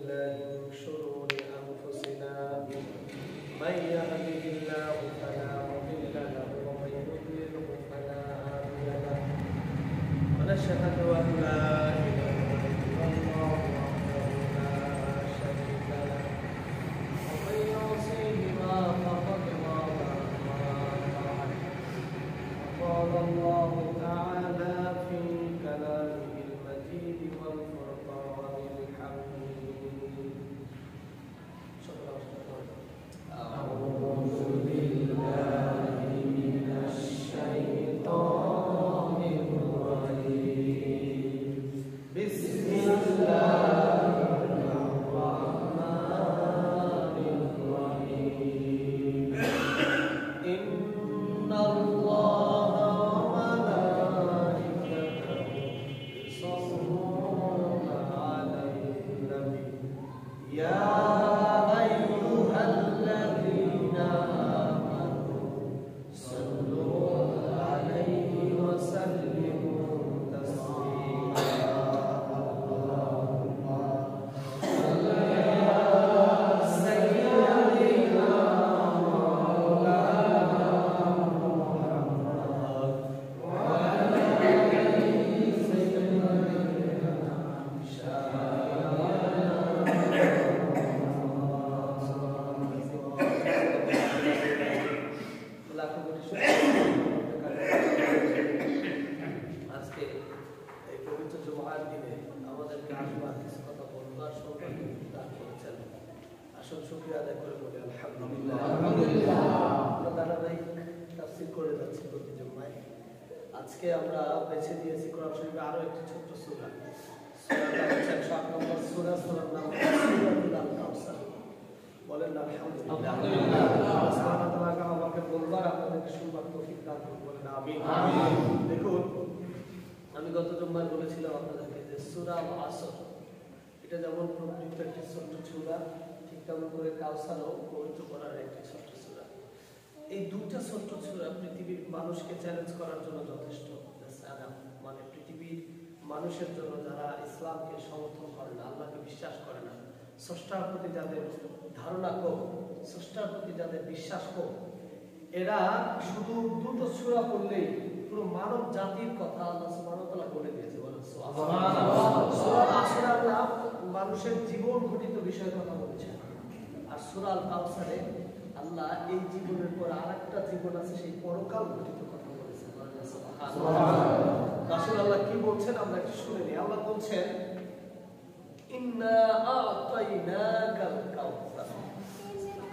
بالله من شرور أنفسنا من يهده الله فلا مضل له ومن يضلل فلا هادي له ونشهد أن لا إله إلا الله وحده لا شريك له ومن يعصيهما فقد ضل قال الله تعالى في كلامه المجيد والفرقان الحميد. أعوذ بالله من الشيطان الرجيم. بسم الله الرحمن الرحيم. إن الله وملائكته يصلون على النبي يا أيها الذين آمنوا صلوا عليه وسلموا تسليما. اللهم صل على سيدنا مولانا محمد وعلى آل سيدنا আজকে এই পবিত্র জুমার দিনে আমাদেরকে আসবার কিছু কথা বলবার সৌভাগ্য দান করেছেন। আসল শুকরিয়া আদায় করে বলি আলহামদুলিল্লাহ। আমরা ধারাবাহিক তাফসীর করে যাচ্ছি প্রতি জুমায়। আজকে আমরা বেছে দিয়েছি কোরআন শরীফে আরো একটি ছোট্ট সূরা। সূরাটা হচ্ছে 7 নম্বর সূরা, সূরার নাম সূরাতুল কাউসার। বলেন না আলহামদুলিল্লাহ। আল্লাহ সুবহানাহু ওয়া তাআলা আমাকে বলবার আপনাদেরকে শুনবার তৌফিক দান করুন, বলেন আমিন। দেখুন, আমি গত জুমায় বলেছিলাম আপনাদেরকে যে সূরা আসর এটা যেমন প্রকৃত একটি ছোট্ট সূরা, ঠিক তেমন করে কাউসারও পবিত্র করার একটি ছোট্ট সূরা। এই দুইটা ছোট্ট সূরা পৃথিবীর মানুষকে চ্যালেঞ্জ করার জন্য যথেষ্ট। মানে পৃথিবীর মানুষের জন্য যারা ইসলামকে সমর্থন করে না, আল্লাহকে বিশ্বাস করে না, স্রষ্টার প্রতি যাদের ধারণা কম, স্রষ্টার প্রতি যাদের বিশ্বাস কম, এরা শুধু দুটো সূরা পড়লেই পুরো মানব জাতির কথা আল্লাহ সুবহানাহু ওয়া তাআলা বলে দিয়েছে। বলেন সুবহানাল্লাহ। সূরা আসরে আল্লাহ মানুষের জীবন ঘটিত বিষয়ের কথা বলেছেন, আর সূরা আল কাউসারে আল্লাহ এই জীবনের পর আরেকটা জীবন আছে, সেই পরকাল ঘটিত কথা বলেছেন। বলেন সুবহানাল্লাহ। আসলে আল্লাহ কি বলছেন আমরা একটু শুনে নিই। আল্লাহ বলছেন ইন্না আ'তাইনাকাল কাউসার।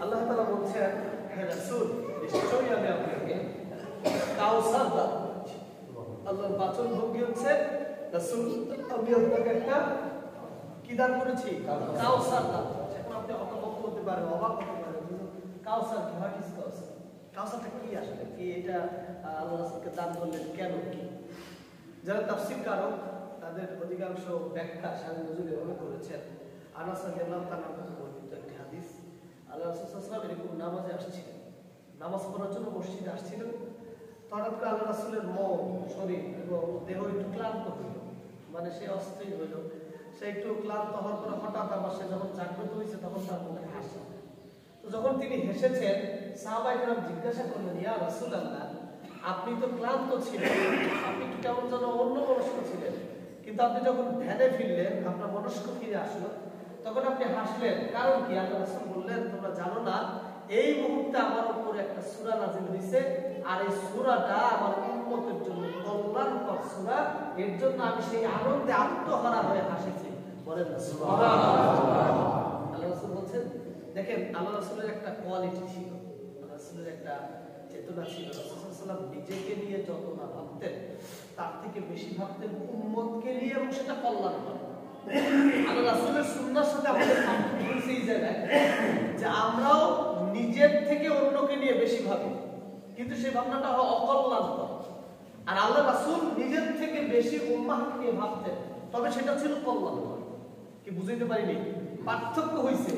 আল্লাহ তাআলা বলছেন, হে রাসূল, নিশ্চয়ই আমি আপনাকে কাউসার দান করেছি। আল্লাহর বাচন ভঙ্গি হচ্ছে, রাসূল আমি আপনাকে একটা কি দান করেছি? কাউসার দান করেছি। এখন আপনি হতভম্ব হতে পারেন, অবাক হতে পারেন, কাউসার কি? হোয়াট ইজ কাউসার? কাউসারটা কি আসলে? কি এটা আল্লাহ রাসূলকে দান করলেন কেন? কি যারা তাফসীরকারক তাদের অধিকাংশ ব্যাখ্যা শারীর নজরুল এভাবে করেছেন। আনাস রাদিয়াল্লাহু তাআলা থেকে বর্ণিত একটি হাদিস, আল্লাহ রাসূল সাল্লাল্লাহু আলাইহি ওয়াসাল্লাম এরকম নামাজে আসছিলেন, নামাজ পড়ার জন্য মসজিদে আসছিলেন। হঠাৎ করে আল্লাহ রাসূলের মন, শরীর এবং দেহ একটু ক্লান্ত হইল, মানে সে অস্থির হইল। সে একটু ক্লান্ত হওয়ার পরে হঠাৎ আবার সে যখন জাগ্রত হয়েছে তখন তার মুখে হাসি। তো যখন তিনি হেসেছেন, সাহাবায়ে কেরাম জিজ্ঞাসা করলেন, ইয়া রাসূলুল্লাহ, আপনি তো ক্লান্ত ছিলেন, আপনি একটু কেমন যেন অন্যমনস্ক ছিলেন, কিন্তু আপনি যখন ধ্যানে ফিরলেন, আপনার মনস্ক ফিরে আসলো, তখন আপনি হাসলেন, কারণ কি? আল্লাহ রাসূল বললেন, তোমরা জানো না এই মুহূর্তে আমার উপরে একটা সূরা নাযিল হয়েছে, আর এই সূরাটা আমার উম্মতের জন্য কল্যাণকর সূরা, এর জন্য আমি সেই আনন্দে আত্মহারা হয়ে হাসিছি। বলেন না সুবহানাল্লাহ। আল্লাহ রাসূল বলছেন, দেখেন আল্লাহ রাসূলের একটা কোয়ালিটি ছিল, আল্লাহ রাসূলের একটা চেতনা ছিল। রাসূল সাল্লাল্লাহু আলাইহি ওয়াসাল্লাম নিজেকে নিয়ে যত না ভাবতেন, তার থেকে বেশি ভাবতেন উম্মতকে নিয়ে, এবং সেটা কল্যাণকর। আল্লাহ রাসূলের সুন্নাহর সাথে আমাদের পার্থক্য হচ্ছে এই জায়গায় যে আমরাও নিজের থেকে অন্যকে নিয়ে বেশি ভাবি, কিন্তু সেই ভাবনাটা অকল্যাণকর। আর আল্লাহ রাসূল নিজের থেকে বেশি উম্মাহকে নিয়ে ভাবতেন, তবে সেটা ছিল কল্যাণকর। কি বুঝাইতে পারিনি? পার্থক্য হইছে,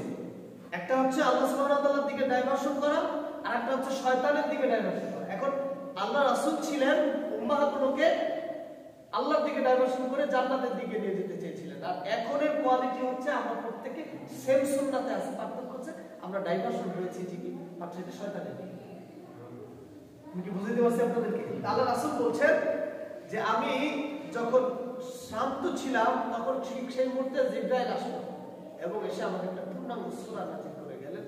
একটা হচ্ছে আল্লাহ সুবহানাহু ওয়া তাআলার দিকে ডাইভারশন করা, আর একটা হচ্ছে শয়তানের দিকে ডাইভারশন করা। এখন আল্লাহ রাসূল ছিলেন উম্মাহগুলোকে আল্লাহর দিকে ডাইভারশন করে জান্নাতের দিকে নিয়ে যেতে চেয়েছিলেন, পেয়েছেন। আর এখনের কোয়ালিটি হচ্ছে আমরা প্রত্যেকে সেম সুন্নাতে আছি, পার্থক্য হচ্ছে আমরা ডাইভার্সন হয়েছি ঠিকই, আর সেটা শয়তানের দিকে। আমি কি বুঝাইতে পারছি আপনাদেরকে? আল্লাহ রাসূল বলছেন যে আমি যখন শান্ত ছিলাম তখন ঠিক সেই মুহূর্তে জিবরাইল আসলো এবং এসে আমাকে একটা পূর্ণাঙ্গ সূরা নাযিল করে গেলেন,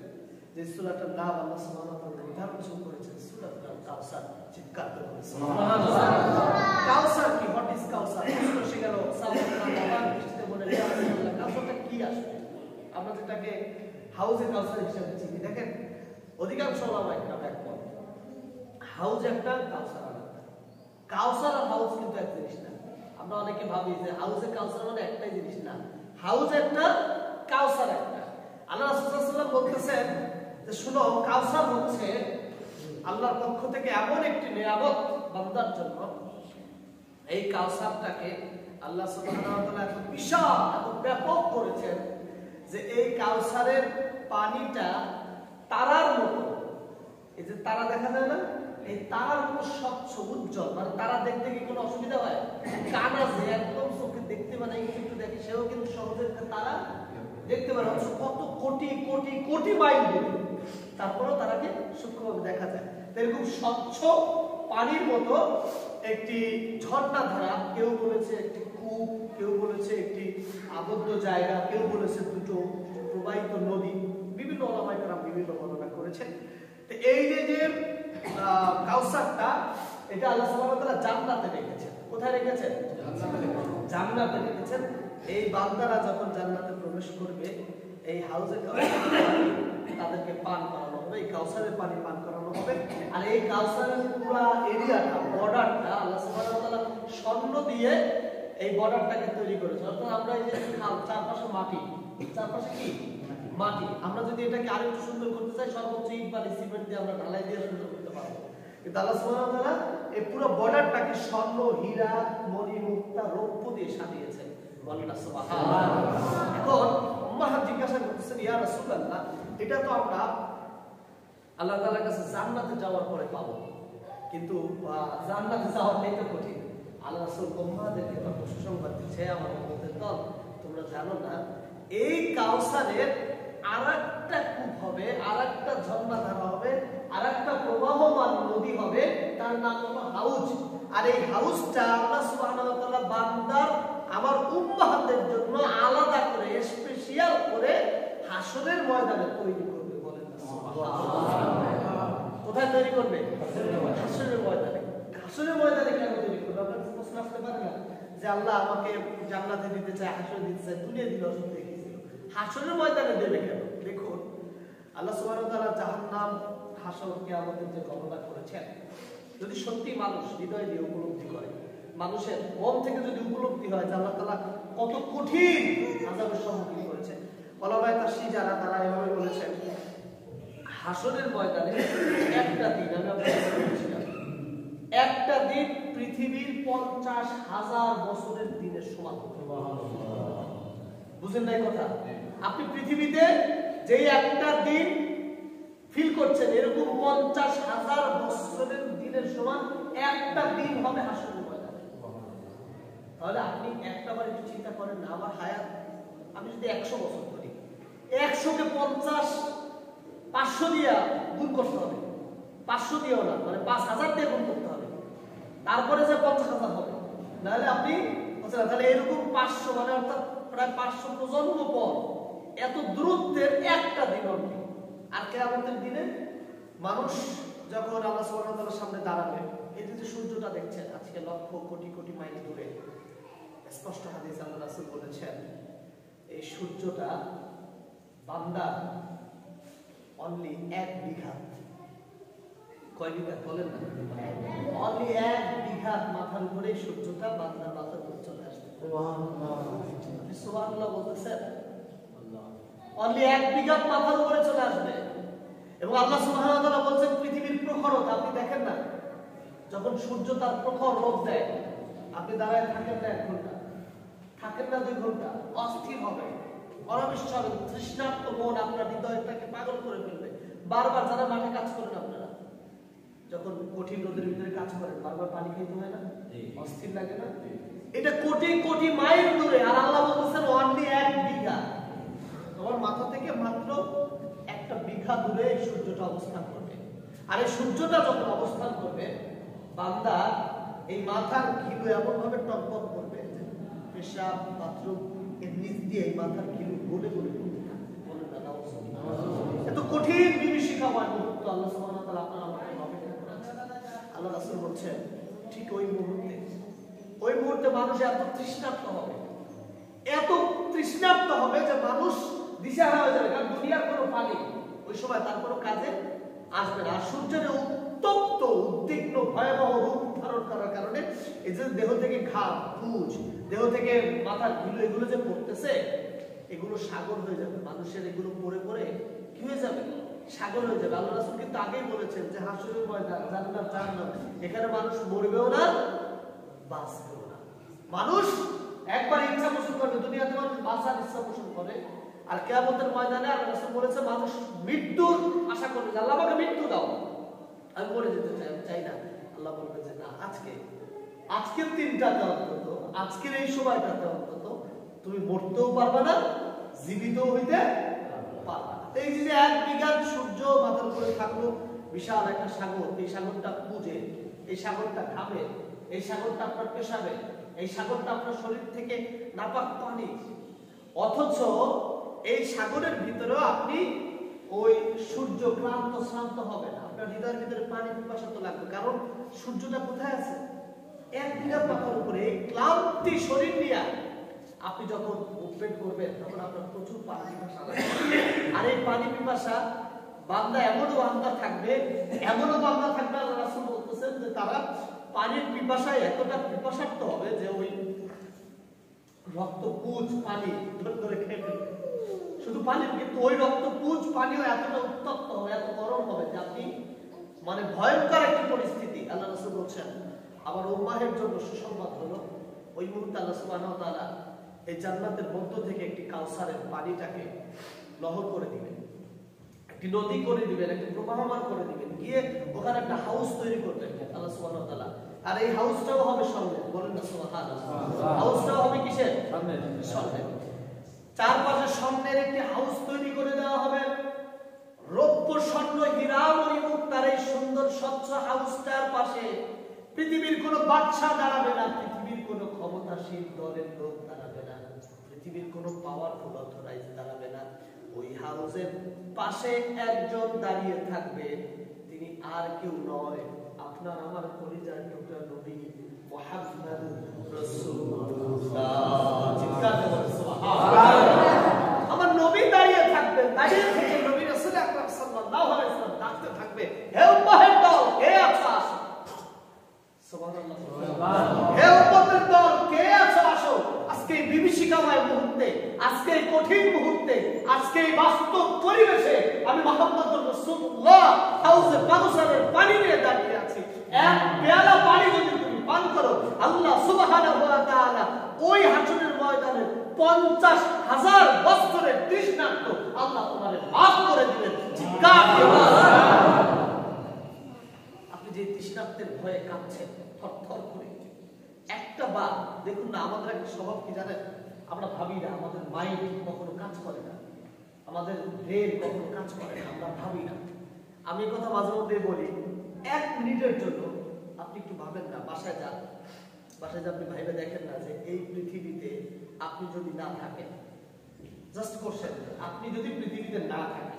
যে সূরাটার নাম আল্লাহ সুবহানাহু ওয়া তাআলা নির্ধারণ করেছেন সূরাতুল কাউসার। চিৎকার করে সুবহানাল্লাহ। কাউসার কি? হোয়াট ইজ কাউসার? এসে গেল সাহাবারা দৃষ্টিতে বলে রাসূলুল্লাহ কাউসারটা কি আসলে? আমরা যেটাকে হাউজে কাউসার হিসেবে চিনি, দেখেন অধিকাংশ ওলামা একরাম একমত হাউজ একটা, কাউসার আলাদা। কাউসার আর হাউজ কিন্তু এক জিনিস না। আমরা অনেকে ভাবি যে হাউজে কাউসার মানে একটাই জিনিস, না। হাউজ একটা, কাউসার একটা। আল্লাহ রাসূল সাল্লাল্লাহু আলাইহি ওয়াসাল্লাম বলতেছেন যে শুনো, কাউসার হচ্ছে আল্লাহর পক্ষ থেকে এমন একটি নিয়ামত বান্দার জন্য, এই কাউসারটাকে আল্লাহ সুবহানাহু ওয়া তাআলা এত বিশাল, এত ব্যাপক করেছেন যে এই কাউসারের পানিটা তারার মতো, এই যে তারা দেখা যায় না, এই তারার মতো স্বচ্ছ উজ্জ্বল। মানে তারা দেখতে কি কোনো অসুবিধা হয়? কানা যে একদম চোখে দেখতে মানে একটু দেখে সেও কিন্তু সহজে তারা দেখতে পারে, কত কোটি কোটি কোটি মাইল দূরে, তারপরেও তারাকে সূক্ষ্মভাবে দেখা যায়। এরকম স্বচ্ছ পানির মতো একটি ঝর্ণা ধারা, কেউ বলেছে একটি কূপ, কেউ বলেছে একটি আবদ্ধ জায়গা, কেউ বলেছে দুটো প্রবাহিত নদী, বিভিন্ন ওলামায়ে কেরাম বিভিন্ন বর্ণনা করেছেন। তো এই যে কাউসারটা, এটা আল্লাহ সুবহানাহু ওয়া তাআলা জান্নাতে রেখেছেন। কোথায় রেখেছেন? জান্নাতে রেখেছেন। এই বান্দারা যখন জান্নাতে প্রবেশ করবে, এই হাউজে কাউসারের পানি তাদেরকে পান করানো হবে, এই কাউসারের পানি পান করানো হবে। আর এই কাউসারের পুরো এরিয়াটা, বর্ডারটা আল্লাহ সুবহানাহু ওয়া তাআলা স্বর্ণ দিয়ে এই বর্ডারটাকে তৈরি করেছে। অর্থাৎ আমরা এই যে চারপাশে মাটি, চারপাশে কি মাটি, আমরা যদি এটাকে আরেকটু সুন্দর করতে চাই, সর্বোচ্চ ইট বালি সিমেন্ট দিয়ে আমরা ঢালাই দিয়ে সুন্দর করতে পারবো। কিন্তু আল্লাহ সুবহানাহু ওয়া তাআলা এই পুরো বর্ডারটাকে স্বর্ণ, হীরা, মণি, মুক্তা, রৌপ্য দিয়ে সাজিয়েছেন। বলেন না সুবহানাল্লাহ। এখন উম্মাহ জিজ্ঞাসা করতেছেন, ইয়া রাসূলুল্লাহ, এটা তো আমরা আল্লাহ তাআলার কাছে জান্নাতে যাওয়ার পরে পাবো, কিন্তু জান্নাতে যাওয়াটাই তো কঠিন। আল্লাহ রাসূল উম্মাহদেরকে তখন সুসংবাদ দিচ্ছে, আমার উম্মতের দল, তোমরা জানো না এই কাউসারের আরেকটা কূপ হবে, আরেকটা ঝর্ণা ধারা হবে, আরেকটা প্রবাহমান নদী হবে, তার নাম হলো হাউজ। আর এই হাউজটা আল্লাহ সুবহানাহু ওয়া তাআলা বান্দার, আমার উম্মাহদের জন্য আলাদা করে স্পেশাল করে হাসরের ময়দানে তৈরি করবে। বলেন না সুবহানাল্লাহ। কোথায় তৈরি করবে? হাসরের ময়দানে। হাসরের ময়দানে কেন তৈরি করবে? আপনার প্রশ্ন আসতে পারে না যে আল্লাহ আমাকে জান্নাতে দিতে চায়, হাসরে দিতে চায়, দুনিয়া দিল, অসুবিধা কি ছিল? হাসরের ময়দানে দেবে কেন? দেখুন আল্লাহ সুবহানাহু ওয়া তাআলা জাহান্নাম, হাসর, কিয়ামতের যে গণনা করেছেন, যদি সত্যি মানুষ হৃদয় দিয়ে উপলব্ধি করে, মানুষের মন থেকে যদি উপলব্ধি হয় যে আল্লাহ তাআলা কত কঠিন আযাবের সম্মুখীন করেছে, ওলামায়ে তাফসীর যারা তারা এভাবে বলেছেন, হাসরের ময়দানে একটা দিন, আমি আপনাদের বলেছিলাম, একটা দিন পৃথিবীর 50,000 বছরের দিনের সমান। বুঝেন নাই কথা? আপনি পৃথিবীতে যেই একটা দিন ফিল করছেন, এরকম 50,000 বছরের দিনের সমান একটা দিন হবে হাসরের ময়দানে। তাহলে আপনি একটাবার একটু চিন্তা করেন না, আমার হায়াত আমি যদি 100 বছর করি, 100কে 50 500 দিয়ে গুণ করতে হবে, 500 দিয়েও না, মানে 5000 দিয়ে গুণ করতে হবে, তারপরে যে 50,000 হবে। নাহলে আপনি তাহলে এরকম 500, মানে অর্থাৎ প্রায় 500 প্রজন্ম পর এত দূরত্বের একটা দিন হবে। আর কিয়ামতের দিনে মানুষ যখন আল্লাহ সুবহানাহু ওয়া তাআলার সামনে দাঁড়াবে, এই যে সূর্যটা দেখছেন আজকে লক্ষ কোটি কোটি মাইল দূরে, স্পষ্ট হাদিস আল্লাহ রাসূল বলেছেন, এই সূর্যটা বান্দা অনলি 1 বিঘা, কয় বিঘা বলেন না, অনলি 1 বিঘা মাথার উপরে সূর্যটা বান্দার মাথার উপর চলে আসবে। সুবহানাল্লাহ, আপনি সুবহানাল্লাহ বলতেছেন, অনলি 1 বিঘা মাথার উপরে চলে আসবে। এবং আল্লাহ সুবহানাহু ওয়া তাআলা বলেন পৃথিবীর প্রখরতা, আপনি দেখেন না যখন সূর্য তার প্রখর রোদ দেয়, আপনি দাঁড়ায় থাকেন না 1 ঘন্টা, থাকেন না 2 ঘন্টা, অস্থির হবে, অনাবিষ্ট হবে, তৃষ্ণার্ত মন আপনার হৃদয়টাকে পাগল করে ফেলবে। বারবার যারা মাঠে কাজ করেন, আপনারা যখন কঠিন রোদের ভিতরে কাজ করেন, বারবার পানি খেতে হয় না? অস্থির লাগে না? এটা কোটি কোটি মাইল দূরে, আর আল্লাহ বলতেছেন অনলি 1 বিঘা। তোমার মাথা থেকে মাত্র 1 বিঘা দূরে এই সূর্যটা অবস্থান করবে। আর এই সূর্যটা যখন অবস্থান করবে, বান্দা এই মাথার ঘিলু এমন ভাবে টনটন করবে যে পেশাব বাথরুম এর নিচ দিয়ে এই মাথার ঘিলু গলে গলে পড়তে থাকবে। বলেন না নাউজুবিল্লাহ। এত কঠিন বিভীষিকাময় মুহূর্ত আল্লাহ সুবহানাহু ওয়া তাআলা আপনার আমাকে অপেক্ষা করেছেন। আল্লাহ রাসূল বলছেন ঠিক ওই মুহূর্তে মানুষ এত তৃষ্ণার্ত হবে, এত তৃষ্ণার্ত হবে যে মানুষ দিশেহারা হয়ে যাবে, কারণ দুনিয়ার কোনো পানি ওই সময় তার কোনো কাজে আসবে না। আর সূর্যের উত্তপ্ত উদ্বিগ্ন ভয়াবহ রূপ ধারণ করার কারণে এই যে দেহ থেকে ঘাম পুজ, দেহ থেকে মাথার ঘিলু এগুলো যে পড়তেছে, এগুলো সাগর হয়ে যাবে। মানুষের এগুলো পড়ে পড়ে কি হয়ে যাবে? সাগর হয়ে যাবে। আল্লাহ রাসূল কিন্তু আগেই বলেছেন যে হাসরের ময়দান, জান্নাত জাহান্নাম, এখানে মানুষ মরবেও না বাঁচবেও না। মানুষ একবার ইচ্ছা পোষণ করবে, দুনিয়াতে মানুষ বাঁচার ইচ্ছা পোষণ করে, আর কিয়ামতের ময়দানে আল্লাহ রাসূল বলেছে মানুষ মৃত্যুর আশা করবে, আল্লাহ আমাকে মৃত্যু দাও, আমি মরে যেতে চাই, আমি চাই না। আল্লাহ বলবে যে না, আজকের দিনটাতে অন্তত, আজকের এই সময়টাতে অন্তত তুমি মরতেও পারবে না, জীবিতও হইতে পারবে না। এই যে 1 বিঘা সূর্য মাথার উপরে থাকলো, বিশাল একটা সাগর, এই সাগরটা পুজে, এই সাগরটা ঘামে, এই সাগরটা আপনার পেশাবে, এই সাগরটা আপনার শরীর থেকে নাপাক পানি, অথচ এই সাগরের ভিতরেও আপনি ওই সূর্য ক্লান্ত শ্রান্ত হবে না। আপনার হৃদয়ের ভিতরে পানি পিপাসা তো লাগবে, কারণ সূর্যটা কোথায় আছে? 1 বিঘা মাথার উপরে। এই ক্লান্তি শরীর নিয়ে আপনি যখন মুভমেন্ট করবেন তখন আপনার প্রচুর পানি পিপাসা লাগবে। আর এই পানি পিপাসা বান্দা এমনও বান্দা থাকবে আল্লাহ রাসূল বলতেছেন যে তারা পানির পিপাসায় এতটা পিপাসার্ত হবে যে ওই রক্তপুঞ্জ পানি ধরে ধরে খেয়ে ফেলবে। শুধু পানি, কিন্তু ওই রক্তপুঞ্জ পানিও এতটা উত্তপ্ত হবে, এত গরম হবে যে আপনি মানে ভয়ঙ্কর একটি পরিস্থিতি। আল্লাহ রাসূল বলছেন আবার উম্মাহের জন্য সুসংবাদ হলো, ওই মুহূর্তে আল্লাহ সুবহানাহু ওয়া তাআলা এই জান্নাতের মধ্য থেকে একটি কাউসারের পানিটাকে নহর করে দিবেন, একটি নদী করে দিবেন, একটি প্রবাহমান করে দিবেন, গিয়ে ওখানে একটা হাউস তৈরি করবেন আল্লাহ সুবহানাহু ওয়া তাআলা। আর এই হাউসটাও হবে স্বর্ণের। বলেন না সুবহানাল্লাহ। হাউসটাও হবে কিসের? স্বর্ণের। চারপাশে স্বর্ণের একটি হাউস তৈরি করে দেওয়া হবে। রৌপ্য স্বর্ণ হীরা মণিমুক্তার এই সুন্দর স্বচ্ছ হাউসটার পাশে পৃথিবীর কোনো বাদশা দাঁড়াবে না, পৃথিবীর কোনো ক্ষমতাশীল দলের লোক দাঁড়াবে না, পৃথিবীর কোনো পাওয়ারফুল অথরাইজ দাঁড়াবে না। ওই হাউসের পাশে একজন দাঁড়িয়ে থাকবে, তিনি আর কেউ নয়, আপনার আমার কলিজার টুকরা নবী মুহাম্মদ রাসূলুল্লাহ। চিৎকার করে সুবহানাল্লাহ। আমার নবী দাঁড়িয়ে থাকবেন, দাঁড়িয়ে থেকে নবী রাসূল আকরাম সাল্লাল্লাহু আলাইহি ওয়াসাল্লাম ডাকতে থাকবে, হে উম্মাহের দল কে আছো আসো। সুবহানাল্লাহ। হে উম্মতের দল কে আছো আসো। আজকে এই বিভীষিকাময় মুহূর্তে, আজকে এই কঠিন মুহূর্তে, আজকে এই বাস্তব পরিবেশে আমি মুহাম্মদুর রাসূলুল্লাহ হাউজে কাউসারের পানি নিয়ে দাঁড়িয়ে আছি। এক পেয়ালা পানি যদি তুমি পান করো, আল্লাহ সুবহানাহু ওয়া তাআলা ওই হাসরের ময়দানে 50,000 বছরের তৃষ্ণার্ত আল্লাহ তোমারে মাফ করে দিবেন। চিৎকার করে আপনি যে তৃষ্ণার্তের ভয়ে কাঁপছেন থরথর করে, একটা বার দেখুন না, আমাদের একটা স্বভাব কি জানেন? আমরা ভাবি না, আমাদের মাইন্ড কখনো কাজ করে না, আমাদের ব্রেন কখনো কাজ করে না, আমরা ভাবি না। আমি কথা মাঝে মধ্যে বলি, 1 মিনিটের জন্য আপনি একটু ভাবেন না, বাসায় যান, আপনি ভাইবে দেখেন না যে এই পৃথিবীতে আপনি যদি না থাকেন, জাস্ট কোশ্চেন, আপনি যদি পৃথিবীতে না থাকেন,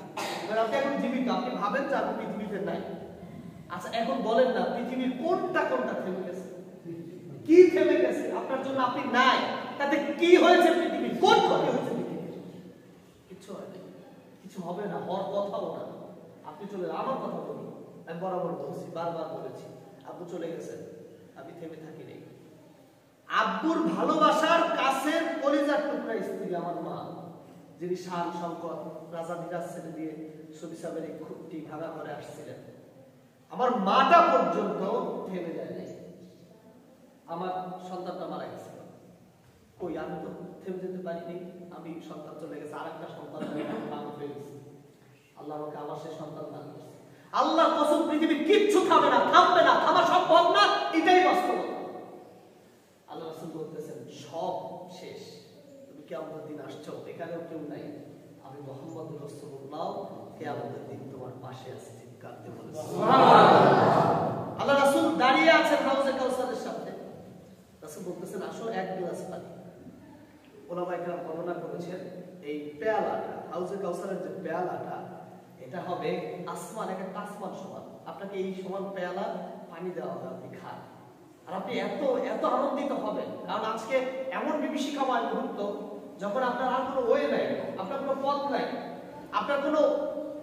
আপনি এখন জীবিত, আপনি ভাবেন যে আপনি পৃথিবীতে নাই। আচ্ছা এখন বলেন না, পৃথিবীর কোনটা থেমে গেছে? কি থেমে গেছে? আপনার জন্য আপনি নাই, তাতে কি হয়েছে? পৃথিবীর কোন ক্ষতি হয়েছে? পৃথিবীর কিছু হয় না, কিছু হবে না, হওয়ার কথাও না। আপনি চলে, আমার কথা বলি, আমি বরাবর বলছি, বারবার বলেছি, আব্বু চলে গেছেন, আমি থেমে থাকি নেই। আব্বুর ভালোবাসার কাছের কলিজার টুকরা স্ত্রী আমার মা, যিনি শান শঙ্কর রাজা বিরাজ ছেড়ে দিয়ে সবি সাহেবের এই খুঁটি ভাঙা করে আসছিলেন, আমার মাটা পর্যন্ত থেমে যায় নাই। আমার সন্তানটা মারা গেছিল, কই আমি তো থেমে যেতে পারিনি, আমি সন্তান চলে গেছে, আরেকটা সন্তান মানুষ হয়ে গেছে, আল্লাহ আমাকে আমার সেই সন্তান দান করেছে। আল্লাহ কসম, পৃথিবীর কিচ্ছু থামবে না, থামা সম্ভব না, এটাই বাস্তবতা। আল্লাহ রাসূল বলতেছে কিয়ামতের দিন আসছো, এখানেও কেউ নাই, আমি মুহাম্মদ রাসূলুল্লাহ কিয়ামতের দিন তোমার পাশে আছি। চিৎকার দিয়ে বলেন সুবহানাল্লাহ। আল্লাহ রাসূল দাঁড়িয়ে আছেন হাউজে কাউসারের সামনে। রাসূল বলতেছেন আসো এক গ্লাস পানি। ওলামায়ে কেরাম বর্ণনা করেছেন এই পেয়ালাটা, হাউজে কাউসারের যে পেয়ালাটা, এটা হবে আসমান, একটা আসমান সমান। আপনাকে এই সমান পেয়ালা পানি দেওয়া হবে, আপনি খান। আর আপনি এত এত আনন্দিত হবেন, কারণ আজকে এমন বিভীষিকাময় মুহূর্ত যখন আপনার আর কোনো ওয়ে নাই, আপনার কোনো পথ নাই, আপনার কোনো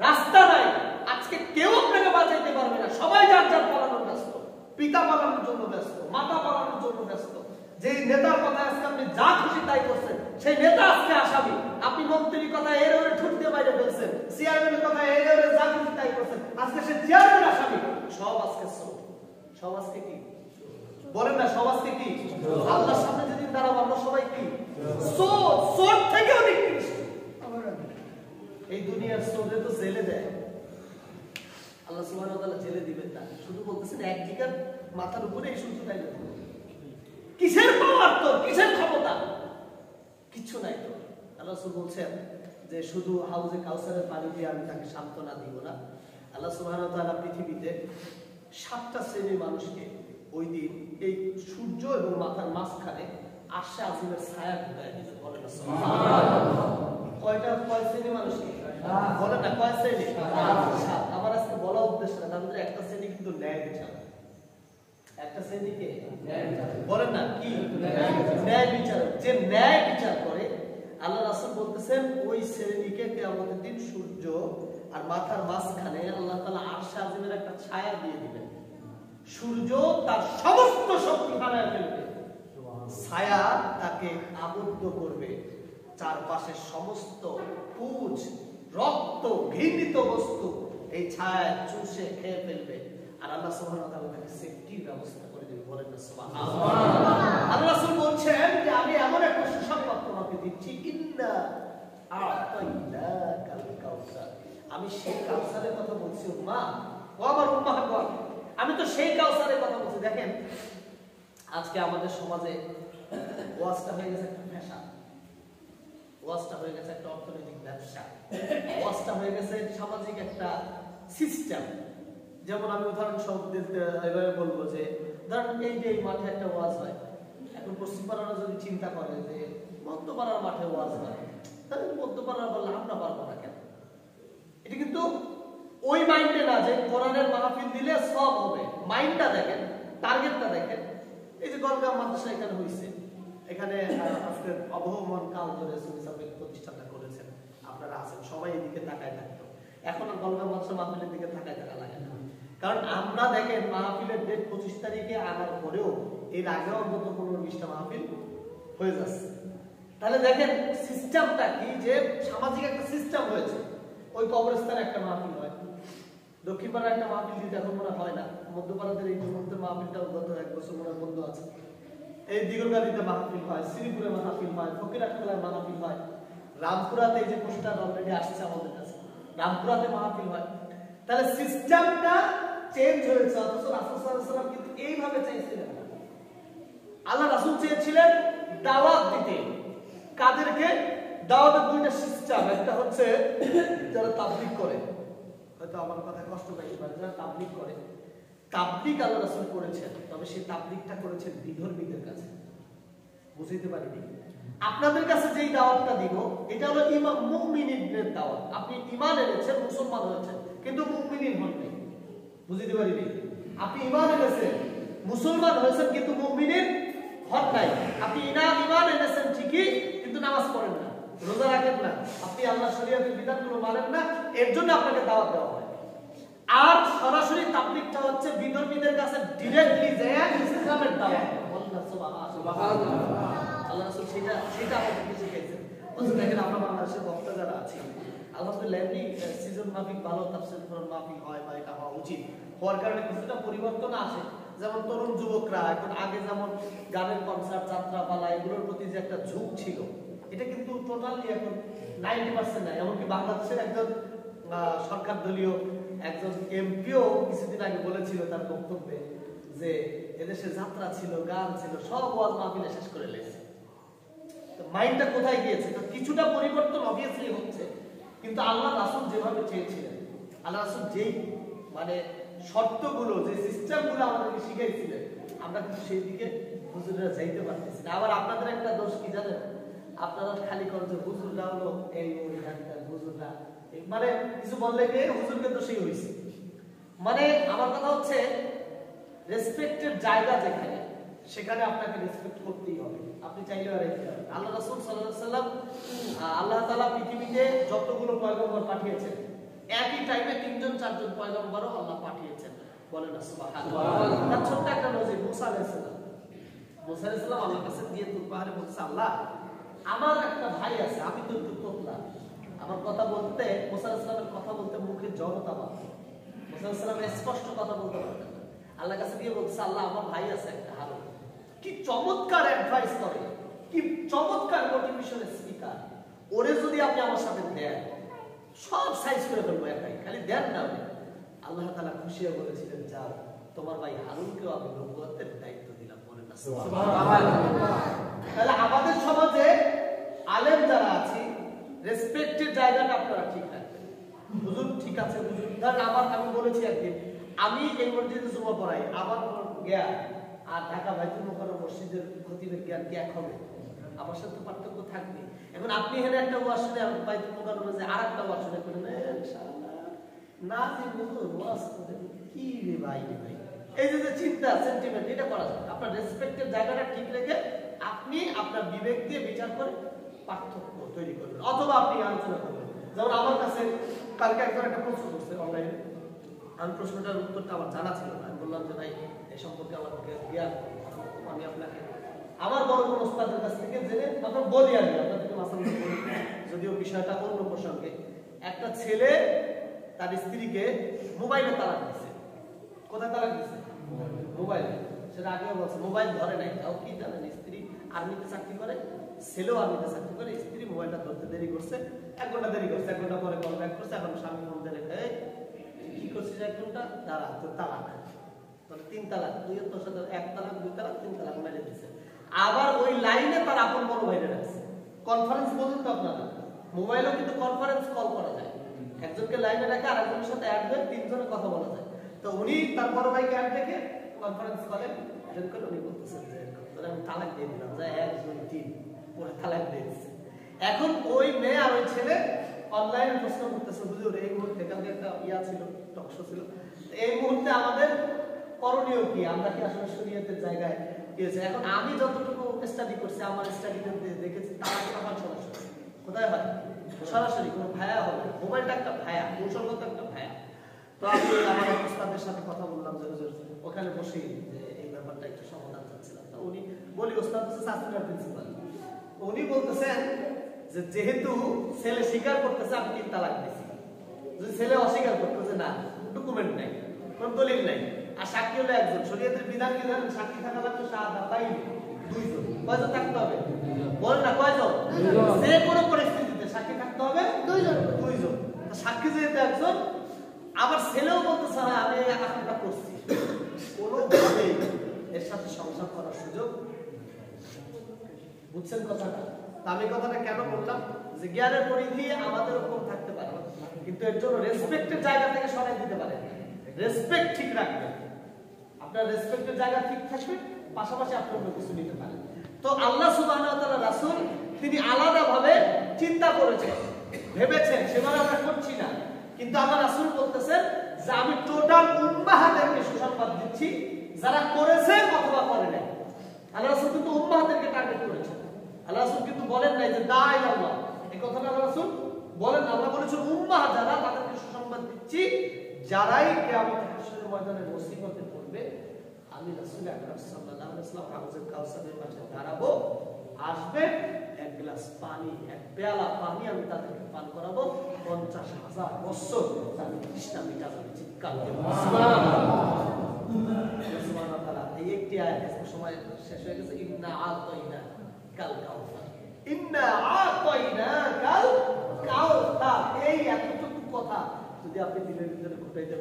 রাস্তা নাই। আজকে কেউ আপনাকে বাঁচাইতে পারবে না। সবাই যার যার পালানোর ব্যস্ত, পিতা পালানোর জন্য ব্যস্ত, মাতা পালানোর জন্য ব্যস্ত। যে নেতার কথা আজকে আপনি যা খুশি তাই করছেন, সেই নেতা আজকে আসামি। আপনি মন্ত্রীর কথা এর ওরে ঠুট দিয়ে বাইরে ফেলছেন, চেয়ারম্যানের কথা এর ওরে যা খুশি তাই করছেন, আজকে সে চেয়ারম্যান আসামি। সব আজকে সব আজকে কি বলেন না, সব আজকে কি আল্লাহর সামনে যেদিন দাঁড়াবো আমরা সবাই কি সোর থেকে অনেক কিছু। এই দুনিয়ার সোরে তো জেলে দেয়, আল্লাহ সুবহানাহু ওয়া তাআলা জেলে দিবেন না। শুধু বলতেছেন এক জিগার মাথার উপরে এই সূর্যটাই না। কিসের পাওয়ার তোর, কিসের ক্ষমতা? কিচ্ছু নাই তো। আল্লাহ রাসূল বলছেন যে শুধু হাউজে কাউসারের পানি দিয়ে আমি তাকে সান্ত্বনা দিব না। আল্লাহ সুবহানাহু ওয়া তাআলা পৃথিবীতে 7টা শ্রেণীর মানুষকে ওই দিন এই সূর্য এবং মাথার মাঝখানে আরশে আজিমের ছায়া ঢুকায় দিবেন। বলেন না সুবহানাল্লাহ। কয় শ্রেণী মানুষকে বলেন না, কয় শ্রেণী? 7। আমার আজকে বলা উদ্দেশ্য না, তার মধ্যে একটা শ্রেণী কিন্তু ন্যায় বিচার। একটা শ্রেণীকে বলেন না কি? ন্যায় বিচার। যে ন্যায় বিচার করে, আল্লাহ রাসূল বলতেছেন ওই শ্রেণীকে কিয়ামতের দিন সূর্য আর মাথার মাঝখানে আল্লাহ তাআলা আরশে আজিমের একটা ছায়া দিয়ে দিবেন। সূর্য তার সমস্ত শক্তি হারায় ফেলবে, ছায়া তাকে আবদ্ধ করবে, চারপাশে সমস্ত পুঁজ, রক্ত, ঘৃণিত বস্তু এই ছায়া চুষে খেয়ে ফেলবে। আর আল্লাহ সুবহানাহু ওয়া তাআলা তাকে সেফটির ব্যবস্থা করে দেবে। বলেন না সুবহানাল্লাহ। আল্লাহ রাসূল বলছেন যে আমি এমন একটা সুসংবাদ তোমাকে দিচ্ছি, ইন্না আ'তাইনাকাল কাউসার। আমি সেই কাউসারের কথা বলছি উম্মাহ, ও আমার উম্মাহগণ, আমি তো সেই কাউসারের কথা বলছি। দেখেন আজকে আমাদের সমাজে ওয়াজটা হয়ে গেছে একটা ফ্যাশন, ওয়াজটা হয়ে গেছে একটা অর্থনৈতিক ব্যবসা, ওয়াজটা হয়ে গেছে সামাজিক একটা সিস্টেম। যেমন আমি উদাহরণস্বরূপ এভাবে বলবো যে ধরেন এই যে এই মাঠে একটা ওয়াজ হয়, এখন পশ্চিমপাড়ারা যদি চিন্তা করে যে মধ্যপাড়ার মাঠে ওয়াজ হয়, তাহলে মধ্যপাড়ারা বললে আমরা পারবো না কেন? এটা কিন্তু ওই মাইন্ডে না যে কোরআনের মাহফিল দিলে সব হবে। মাইন্ডটা দেখেন, টার্গেটটা দেখেন। এই যে গলগাঁও মাদ্রাসা এখানে হয়েছে, এখানে আজকে অবহমান কাল ধরে সুফি সাহেব প্রতিষ্ঠানটা করেছেন, আপনারা আছেন, সবাই এদিকে তাকায় থাকতো। এখন গলগাঁও মাদ্রাসা মাহফিলের দিকে তাকায় থাকা লাগে না, কারণ আমরা দেখেন মাহফিলের ডেট 25 তারিখে আনার পরেও এর আগেও অন্তত 15-20টা মাহফিল হয়ে যাচ্ছে। তাহলে দেখেন সিস্টেমটা কি, যে সামাজিক একটা সিস্টেম হয়েছে। ওই কবরস্থানে একটা মাহফিল হয়, দক্ষিণ পাড়ার একটা মাহফিল দিতে এখন মনে হয় না, মধ্যপাড়াদের এই মুহূর্তের মাহফিলটাও গত 1 বছর মনে বন্ধ আছে। এই দিগরগাঁওতে মাহফিল হয়, শ্রীপুরে মাহফিল হয়, ফকিরাটখোলায় মাহফিল হয়, রামপুরাতে এই যে পোস্টার অলরেডি আসছে আমাদের কাছে, রামপুরাতে মাহফিল হয়। তাহলে সিস্টেমটা চেঞ্জ হয়েছে, অথচ রাসূল সাল্লাল্লাহু আলাইহি ওয়াসাল্লাম কিন্তু এইভাবে চাইছিলেন না। আল্লাহ রাসূল চেয়েছিলেন দাওয়াত দিতে। কাদেরকে? দাওয়াতের দুইটা সিস্টেম, একটা হচ্ছে যারা তাবলীগ করে, হয়তো আমার কথা কষ্ট পাইতে পারে, যারা তাবলীগ করে, তাবলীগ আল্লাহ রাসূল করেছেন, তবে সেই তাবলীগটা করেছেন বিধর্মীদের কাছে। বুঝাইতে পারিনি? আপনাদের কাছে যেই দাওয়াতটা দিব, এটা হলো ইমান মুমিনিনের দাওয়াত। আপনি ঈমান এনেছেন, মুসলমান হয়েছেন, কিন্তু মুমিনিন হন নাই। বুঝাইতে পারিনি? আপনি ঈমান এনেছেন, মুসলমান হয়েছেন, কিন্তু মুমিনিন হন নাই। আপনি ঈমান এনেছেন ঠিকই, কিন্তু নামাজ পড়েন না, রোজা রাখেন না, আপনি আল্লাহর শরীয়তের বিধানগুলো মানেন না, এর জন্য আপনাকে দাওয়াত দেওয়া হয়। আর সরাসরি তাবলীগটা হচ্ছে বিধর্মীদের কাছে ডাইরেক্টলি যায় ইসলামের দাওয়াত। আল্লাহ সুবহানাল্লাহ। আল্লাহ রাসূল সেটা আমাদেরকে শিখাইছেন। বলছেন দেখেন আমরা বাংলাদেশের বক্তা যারা আছি, আলহামদুলিল্লাহ এমনি সিজন মাফিক ভালো তাফসীর কোরআন মাহফিল হয় বা এটা হওয়া উচিত, হওয়ার কারণে কিছুটা পরিবর্তন আসে। যেমন তরুণ যুবকরা এখন, আগে যেমন গানের কনসার্ট, যাত্রা পালা এগুলোর প্রতি যে একটা ঝোঁক ছিল, এটা কিন্তু টোটালি এখন 90% নাই। এমনকি বাংলাদেশের একজন সরকার দলীয় একজন এমপিও কিছুদিন আগে বলেছিল তার বক্তব্যে যে এদেশে যাত্রা ছিল, গান ছিল, সব ওয়াজ মাহফিলে শেষ করে লেগেছে। মাইন্ডটা কোথায় গিয়েছে? তো কিছুটা পরিবর্তন অবভিয়াসলি হচ্ছে, কিন্তু আল্লাহ রাসূল যেভাবে চেয়েছিলেন, আল্লাহ রাসূল যেই মানে শর্তগুলো, যে সিস্টেমগুলো আমাদেরকে শিখাইছিলেন, আমরা কিন্তু সেই দিকে হুজুররা যাইতে পারতেছি না। আবার আপনাদের একটা দোষ কি জানেন? আপনারা খালি করেন যে হুজুররা হলো এই হুজুররা মানে কিছু বললে গিয়ে হুজুরকে দোষী হয়েছে। মানে আমার কথা হচ্ছে রেসপেক্টের জায়গা যেখানে, সেখানে আপনাকে রেসপেক্ট করতেই হবে, আপনি চাইলেও আর আল্লাহ রাসূল সাল্লাল্লাহু আলাইহি সাল্লাম, আল্লাহ তাআলা পৃথিবীতে যতগুলো পয়গম্বর পাঠিয়েছেন, একই টাইমে 3জন 4জন পয়গম্বরও আল্লাহ পাঠিয়েছেন। বলেন না সুবহানাল্লাহ। তার ছোট্ট একটা নজির, মুসা আলাইহিস সালাম। মুসা আলাইহিস সালাম আল্লাহর কাছে দিয়ে তুল পাহাড়ে বলছে, আল্লাহ আমার একটা ভাই আছে, আমি তো একটু তোতলা, আমার কথা বলতে, মুসা আলাইহিস সালামের কথা বলতে মুখে জড়তা বাঁধে, মুসা আলাইহিস সালাম স্পষ্ট কথা বলতে পারতেন না। আল্লাহর কাছে গিয়ে বলছে, আল্লাহ আমার ভাই আছে একটা হারুন, কি চমৎকার অ্যাডভাইস করে, কি চমৎকার মোটিভেশনের স্পিকার, ওরে যদি আপনি আমার সাথে দেন সব সাইজ করে ফেলবো একাই, খালি দেন না। আল্লাহ তাআলা খুশি হয়ে বলেছিলেন, যাও তোমার ভাই হারুনকেও আমি নবুয়তের দায়িত্ব দিলাম। বলেন না সুবহানাল্লাহ। তাহলে আমাদের সমাজে আলেম যারা আছি, রেসপেক্টের জায়গাটা আপনারা ঠিক রাখবেন। হুজুর ঠিক আছে, হুজুর ধরেন আমি বলেছি একদিন, আমি এই মসজিদে জুমা পড়াই, আমার জ্ঞান আর ঢাকা বাইতুল মুকাররম মসজিদের খতিবের জ্ঞান কি এক হবে? আমার সাথে পার্থক্য থাকবে। এখন আপনি এখানে একটা ওয়াজ শুনে, আমি বাইতুল মুকাররমে যে আরেকটা ওয়াজ শুনে করেন, ইনশাআল্লাহ না যে হুজুর ওয়াজ করেন কি রে ভাই রে ভাই, এই যে চিন্তা সেন্টিমেন্ট, এটা করা যায়। আপনার রেসপেক্টের জায়গাটা ঠিক রেখে আপনি আপনার বিবেক দিয়ে বিচার করে পার্থক্য তৈরি করবেন, অথবা আপনি আলোচনা করবেন। যেমন আমার কাছে কালকে একজন একটা প্রশ্ন করছে অনলাইনে, আমি প্রশ্নটার উত্তরটা আমার জানা ছিল না, আমি বললাম যে ভাই এই সম্পর্কে আমাকে জ্ঞান, আমি আপনাকে আমার বড় কোনো ওস্তাদের কাছ থেকে জেনে তখন বলি, আমি আপনাদেরকে মাসাল বলি, যদিও বিষয়টা অন্য প্রসঙ্গে। একটা ছেলে তার স্ত্রীকে মোবাইলে তালাক দিচ্ছে। কোথায় তালাক দিচ্ছে? মোবাইলে। সেটা আগেও বলছে, মোবাইল ধরে নাই। তাও কি জানেন, স্ত্রী আর্মিতে চাকরি করে, ছেলেও আর্মিতে চাকরি করে, স্ত্রী মোবাইলটা ধরতে দেরি করছে, 1 ঘন্টা দেরি করছে, 1 ঘন্টা পরে কল ব্যাক করছে। এখন স্বামী ফোন দিয়ে রেখে, কি করছিস 1 ঘন্টা দাঁড়া, তোর তালাক। মানে 3 তালাক, তুই তোর সাথে 1 তালাক 2 তালাক 3 তালাক মেরে দিচ্ছে। আবার ওই লাইনে তার আপন বড় ভাইরে রাখছে। কনফারেন্স বলুন তো আপনারা, মোবাইলেও কিন্তু কনফারেন্স কল করা যায়, একজনকে লাইনে রাখে আর একজনের সাথে অ্যাড হয়ে 3 জনের কথা বলা যায়। তো উনি তার বড় ভাইকে অ্যাড রেখে কনফারেন্স কলে অ্যাটেন্ড করে উনি বলতেছেন যে আমি তালাক দিয়ে দিলাম, যে 1 2 3 পুরো তালাক দিয়ে দিচ্ছে। এখন ওই মেয়ে আর ওই ছেলে অনলাইনে প্রশ্ন করতেছে, হুজুর এই মুহূর্তে, কালকে একটা ছিল, টকশো ছিল, এই মুহূর্তে আমাদের করণীয় কি, আমরা কি আসলে শরীয়তের জায়গায় গিয়েছে? এখন আমি যতটুকু স্টাডি করছি, আমার স্টাডিতে দেখেছি তালাক হয় সরাসরি। কোথায় হয়? সরাসরি, কোনো ভায়া হবে, মোবাইলটা একটা ভায়া, কৌশলগত একটা ভায়া। তো আমি আমার ওস্তাদের সাথে কথা বললাম যে হুজুর ওখানে বসে যে এই ব্যাপারটা একটু সমাধান চাচ্ছিলাম। তো উনি বলি, ওস্তাদ হচ্ছে সাসপেন্ডার প্রিন্সিপাল, উনি বলতেছেন যে যেহেতু ছেলে স্বীকার করতেছে আমি 3 তালাক দিয়েছি, যদি ছেলে অস্বীকার করতেছে না, ডকুমেন্ট নাই, কোন দলিল নাই, আর সাক্ষী হলো একজন, শরীয়তের বিধান কি জানেন? সাক্ষী থাকা লাগবে শাহাদা বাইরে 2 জন। কয়জন থাকতে হবে? বল না কয়জন? যে কোনো পরিস্থিতিতে সাক্ষী থাকতে হবে 2 জন। 2 জন। সাক্ষী যেহেতু একজন, আবার ছেলেও বলতেছে না আমি একটা করছি, কোনোভাবে এর সাথে সংসার করার সুযোগ। বুঝছেন কথাটা? আমি কথাটা কেন বললাম, যে জ্ঞানের পরিধি আমাদের উপর থাকতে পারে, কিন্তু এর জন্য রেসপেক্টের জায়গা থেকে সরাই দিতে পারে। রেসপেক্ট ঠিক রাখবেন, আপনার রেসপেক্টের জায়গা ঠিক থাকবে, পাশাপাশি আপনি অন্য কিছু নিতে পারেন। তো আল্লাহ সুবহানাহু ওয়া তাআলা রাসূল তিনি আলাদাভাবে চিন্তা করেছেন, ভেবেছেন, সেভাবে আমরা করছি না। কিন্তু আল্লাহ রাসূল বলতেছেন যে আমি টোটাল উম্মাহদেরকে সুসংবাদ দিচ্ছি, যারা করেছে অথবা করে নাই। আল্লাহ রাসূল কিন্তু উম্মাহদেরকে টার্গেট করেছেন। আল্লাহ রাসূল কিন্তু বলেন নাই যে দা ইলাল্লাহ, এই কথাটা আল্লাহ রাসূল বলেন, আল্লাহ বলেছেন উম্মাহ যারা, তাদেরকে সুসংবাদ দিচ্ছি, যারাই কিয়ামতের হাসরের ময়দানে মুসিবতে পড়বে, আমি রাসূল আকরাম সাল্লাল্লাহু আলাইহি ওয়াসাল্লাম হাউজে কাউসারের পাশে দাঁড়াবো, আসবে, 1 গ্লাস পানি, 1 পেয়ালা পানি আমি তাদেরকে পান করাবো, 50,000 বছর তাদের তৃষ্ণা মিটাবে। চিৎকার দিয়ে সুবহানাল্লাহ। এই একটি আয়াত সময় শেষ হয়ে গেছে। ইন্না আতাইনা কাল কাউসার, ইন্না আতাইনা কাল কাউসার, এই এতটুকু কথা যদি আপনি দিলের ভিতরে ঢুকাইতে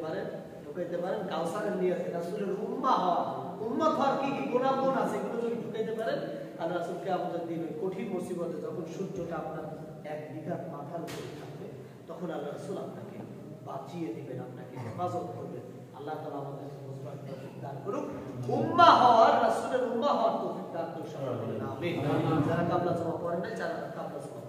পারেন, কাউসারের নিয়তে রাসূলের উম্মাহ হওয়া, উম্মত হওয়ার কি কি গুণাগুণ আছে, এগুলো যদি ঢুকাইতে পারেন, আল্লাহ রাসূলকে আমাদের দিন কঠিন মুসিবতে যখন সূর্যটা আপনার এক বিঘাত মাথার উপরে থাকবে তখন আল্লাহ রাসূল আপনাকে বাঁচিয়ে দিবেন, আপনাকে হেফাজত করবেন। আল্লাহ তাআলা আমাদেরকে বুঝবার তৌফিক দান করুক। উম্মাহ হওয়ার, রাসূলের উম্মাহ হওয়ার তৌফিক দান করুন। আমিন। যারা কাবলা জমা পড়েন না, যারা কাবলা জমা